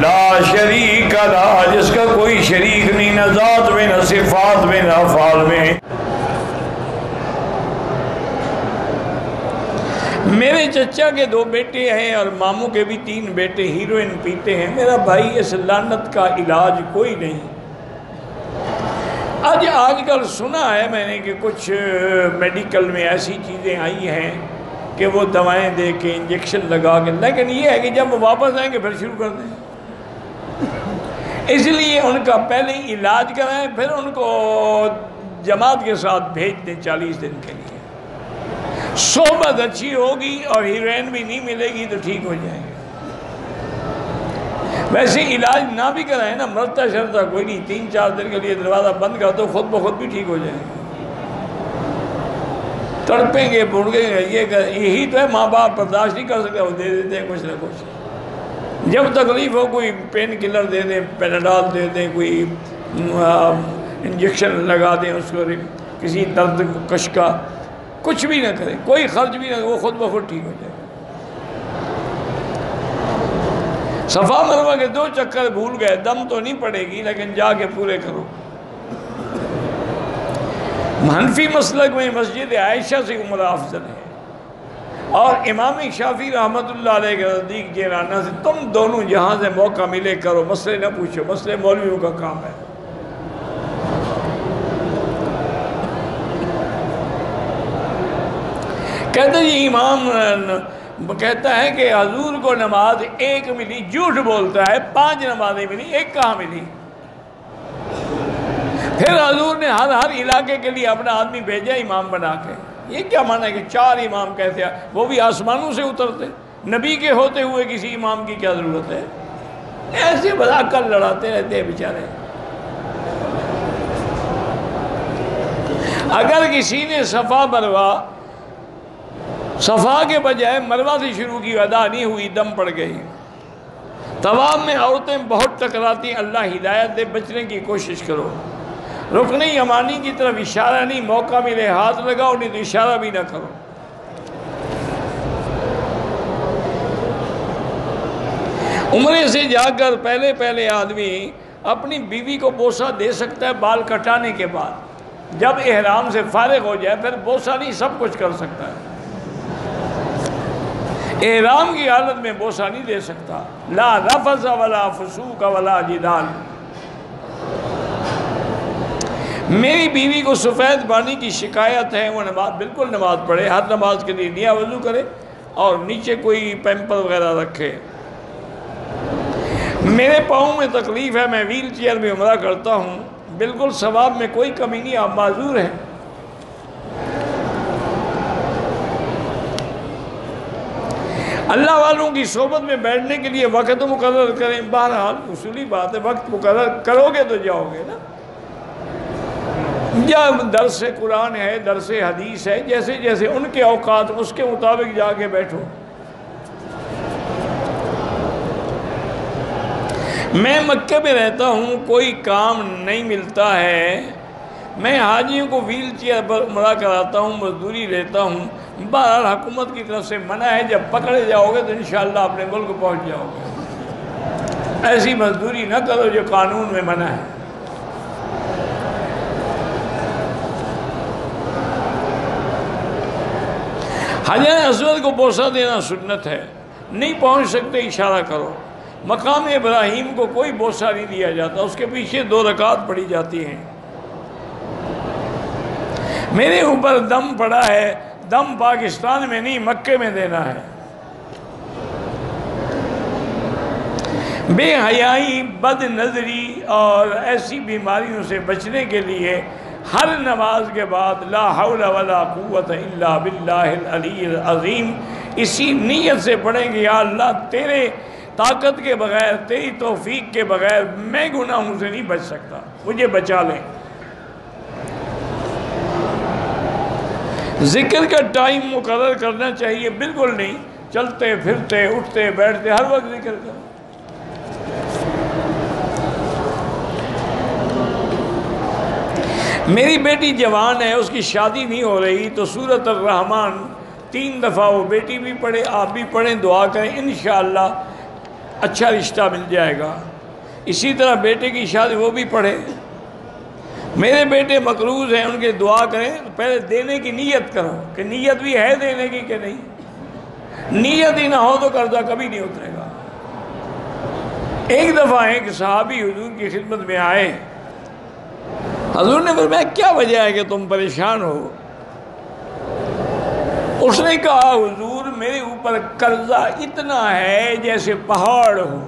لا شریک لہ، جس کا کوئی شریک نہیں، نہ ذات میں، نہ صفات میں، نہ افعال میں۔ میرے چچا کے 2 بیٹے ہیں اور ماموں کے بھی 3 بیٹے ہیروئن پیتے ہیں۔ میرا بھائی اس لعنت کا علاج کوئی نہیں۔ آج کل سنا ہے میں نے کہ کچھ میڈیکل میں ایسی چیزیں آئی ہیں کہ وہ دوائیں دے کے انجیکشن لگا کے، لیکن یہ ہے کہ جب وہ واپس آئیں گے پھر شروع کر دیں۔ اس لیے ان کا پہلے علاج کرائیں، پھر ان کو جماعت کے ساتھ بھیج دیں 40 دن کے لیے۔ صحبت اچھی ہوگی اور ہیروئن بھی نہیں ملے گی تو ٹھیک ہو جائیں گے۔ ویسے علاج نہ بھی کرائیں نا، مرتا شرطا کوئی نہیں، 3-4 دن کے لیے دروازہ بند کر دو، خود بخود بھی ٹھیک ہو جائیں گے۔ تڑپیں گے، بھڑکیں گے، یہی تو ہے، ماں باپ برداشت نہیں کر سکتے، وہ دے دیتے ہیں کچھ نہ کچھ۔ جب تکلیف ہو کوئی پین کلر دے دیں، پیناڈول دے دیں، کوئی انجیکشن لگا دیں اس کو، کسی درد کش کا، کچھ بھی نہ کریں، کوئی خرچ بھی نہ کریں، وہ خود بخود ٹھیک ہو جائے۔ صفا مروہ کے 2 چکر بھول گئے، دم تو نہیں پڑے گی لیکن جا کے پورے کرو۔ حنفی مسلک میں مسجد عائشہ سے عمرہ افضل ہے، اور امام شافعی رحمۃ اللہ علیہ کے نزدیک جیرانہ سے، تم دونوں جہاں سے موقع ملے کرو، مسئلے نہ پوچھو، مسئلے مولویوں کا کام ہے۔ کہتے ہیں امام کہتا ہے کہ حضور کو نماز 1 ملی، جھوٹ بولتا ہے، 5 نمازیں ملی، 1 کہاں ملی؟ پھر حضور نے ہر علاقے کے لیے اپنا آدمی بھیجا امام بنا کے۔ یہ کیا معنی ہے کہ 4 امام کہتے ہیں؟ وہ بھی آسمانوں سے اترتے، نبی کے ہوتے ہوئے کسی امام کی کیا ضرورت ہے؟ ایسے بلا کر لڑاتے رہتے ہیں بیچارے۔ اگر کسی نے صفا کے بجائے مروہ سے شروع کی، ادا نہیں ہوئی، دم پڑ گئی۔ طواف میں عورتیں بہت ٹکراتی ہیں، اللہ ہدایت دے، بچنے کی کوشش کرو۔ رکن یمانی کی طرف اشارہ نہیں، موقع ملے ہاتھ لگاؤ، نہیں تو اشارہ بھی نہ کرو۔ عمرے سے جا کر پہلے آدمی اپنی بیوی کو بوسہ دے سکتا ہے بال کٹانے کے بعد، جب احرام سے فارغ ہو جائے پھر بوسہ نہیں، سب کچھ کر سکتا ہے۔ احرام کی حالت میں بوسہ نہیں دے سکتا۔ لا رفث ولا فسوق ولا جدال۔ میری بیوی کو سفید پانی کی شکایت ہے، وہ بالکل نماز پڑھے، ہر نماز کے لیے نیا وضو کرے اور نیچے کوئی پیمپر وغیرہ رکھے۔ میرے پاؤں میں تکلیف ہے، میں ویل چیئر میں عمرہ کرتا ہوں، بالکل ثواب میں کوئی کمی نہیں، آپ معذور ہیں۔ اللہ والوں کی صحبت میں بیٹھنے کے لیے وقت مقرر کریں۔ بہرحال اصولی بات ہے، وقت مقرر کرو گے تو جاؤ گے نا۔ یا درس قرآن ہے، درس حدیث ہے، جیسے جیسے ان کے اوقات اس کے مطابق جا کے بیٹھو۔ میں مکہ میں رہتا ہوں، کوئی کام نہیں ملتا ہے، میں حاجیوں کو ویل چیئر پر عمرہ کراتا ہوں، مزدوری لیتا ہوں۔ بہرحال حکومت کی طرف سے منع ہے، جب پکڑے جاؤ گے تو انشاءاللہ اپنے ملک پہنچ جاؤ گے۔ ایسی مزدوری نہ کرو جو قانون میں منع ہے۔ حجر اسود کو بوسہ دینا سنت ہے، نہیں پہنچ سکتے اشارہ کرو۔ مقام ابراہیم کو کوئی بوسہ نہیں دیا جاتا، اس کے پیچھے 2 رکعت پڑھی جاتی ہیں۔ میرے اوپر دم پڑا ہے، دم پاکستان میں نہیں مکے میں دینا ہے۔ بے حیائی، بد نظری اور ایسی بیماریوں سے بچنے کے لیے ہر نماز کے بعد لا حول ولا قوت الا باللہ العلی العظیم اسی نیت سے پڑھیں گے، یا اللہ تیرے طاقت کے بغیر، تیری توفیق کے بغیر میں گناہوں سے نہیں بچ سکتا، مجھے بچا لیں۔ ذکر کا ٹائم مقرر کرنا چاہیے، بالکل نہیں چلتے پھرتے اٹھتے بیٹھتے ہر وقت ذکر کرو۔ میری بیٹی جوان ہے، اس کی شادی نہیں ہو رہی، تو سورۃ الرحمن 3 دفعہ وہ بیٹی بھی پڑھے، آپ بھی پڑھیں، دعا کریں، انشاءاللہ اچھا رشتہ مل جائے گا۔ اسی طرح بیٹے کی شادی وہ بھی پڑھے، میرے بیٹے مقروض ہیں ان کے دعا کریں، پہلے دینے کی نیت کرو کہ نیت بھی ہے دینے کی کہ نہیں، نیت ہی نہ ہو تو قرضہ کبھی نہیں اترے گا۔ ایک دفعہ ایک صحابی حضور کی خدمت میں آئے، حضور نے فرمایا کیا وجہ ہے کہ تم پریشان ہو؟ اس نے کہا حضور میرے اوپر قرضہ اتنا ہے جیسے پہاڑ ہو۔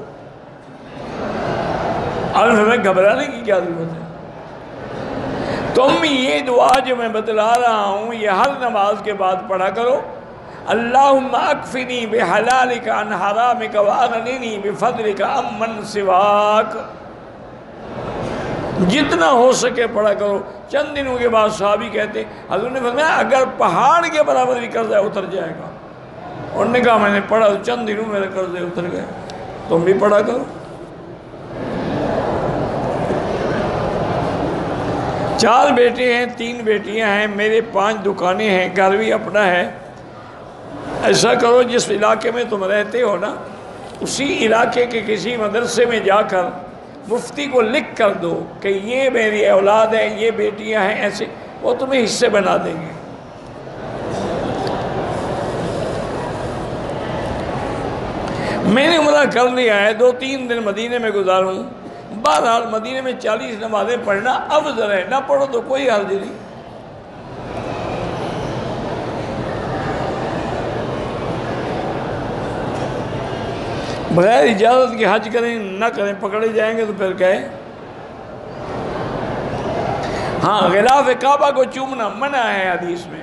اور ہمیں گھبرانے کی کیا ضرورت ہے؟ تم یہ دعا جو میں بتلا رہا ہوں یہ ہر نماز کے بعد پڑھا کرو، اللہم اکفنی بحلالک عن حرامک واغننی بفضلک عمن سواک، جتنا ہو سکے پڑھا کرو۔ چند دنوں کے بعد صحابی کہتے حضور نے فرمایا اگر پہاڑ کے برابر بھی قرضہ اتر جائے گا۔ انہوں نے کہا میں نے پڑھا چند دنوں میرے قرضے اتر گئے، تم بھی پڑھا کرو۔ 4 بیٹے ہیں، 3 بیٹیاں ہیں، میرے 5 دکانیں ہیں، گھر بھی اپنا ہے۔ ایسا کرو جس علاقے میں تم رہتے ہو نا اسی علاقے کے کسی مدرسے میں جا کر مفتی کو لکھ کر دو کہ یہ میری اولاد ہے، یہ بیٹیاں ہیں، ایسے وہ تمہیں حصے بنا دیں گے۔ میں نے عمرہ کر لیا ہے، 2-3 دن مدینے میں گزاروں، بہرحال مدینے میں 40 نمازیں پڑھنا افضل ہے، نہ پڑھو تو کوئی حرج نہیں۔ بغیر اجازت کے حج کریں نہ کریں، پکڑے جائیں گے تو پھر کہیں۔ ہاں غلاف کعبہ کو چومنا منع ہے حدیث میں۔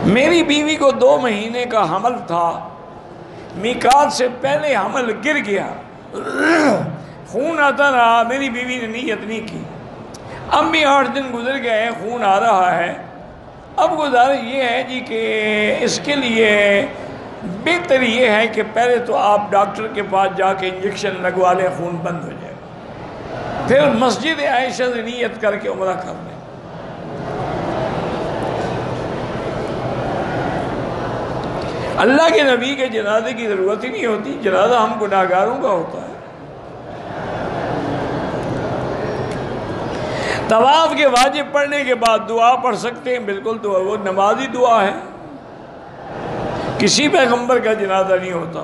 میری بیوی کو 2 مہینے کا حمل تھا، میقات سے پہلے حمل گر گیا، خون آتا رہا، میری بیوی نے نیت نہیں کی، اب بھی 8 دن گزر گئے، خون آ رہا ہے۔ اب گزارش یہ ہے جی کہ اس کے لیے بہتر یہ ہے کہ پہلے تو آپ ڈاکٹر کے پاس جا کے انجیکشن لگوا لیں، خون بند ہو جائے، پھر مسجد عائشہ سے نیت کر کے عمرہ کر لیں۔ اللہ کے نبی کے جنازے کی ضرورت ہی نہیں ہوتی، جنازہ ہم گناہگاروں کا ہوتا ہے۔ طواف کے واجب پڑھنے کے بعد دعا پڑھ سکتے ہیں، بالکل دعا، وہ نمازی دعا ہے، کسی پیغمبر کا جنازہ نہیں ہوتا۔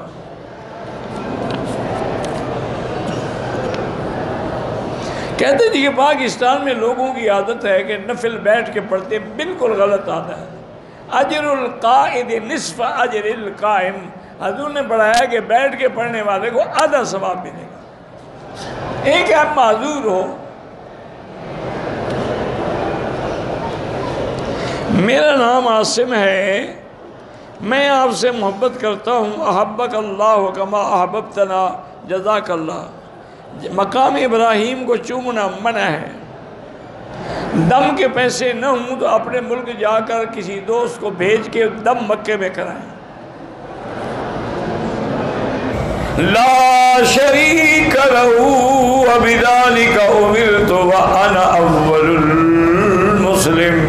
کہتے ہیں کہ پاکستان میں لوگوں کی عادت ہے کہ نفل بیٹھ کے پڑھتے، بالکل غلط عادت ہے۔ اجر القائد نصف اجر القائم، حضور نے بڑھایا کہ بیٹھ کے پڑھنے والے کو آدھا ثواب ملے گا۔ ایک آپ معذور ہو، میرا نام عاصم ہے، میں آپ سے محبت کرتا ہوں، احبک اللہ کما احببتنا، جزاک اللہ۔ مقام ابراہیم کو چومنا منع ہے، دم کے پیسے نہ ہوں تو اپنے ملک جا کر کسی دوست کو بھیج کے دم مکے میں کرائیں۔ لا شریک لہ وبذالک امرت وانا اول المسلمین۔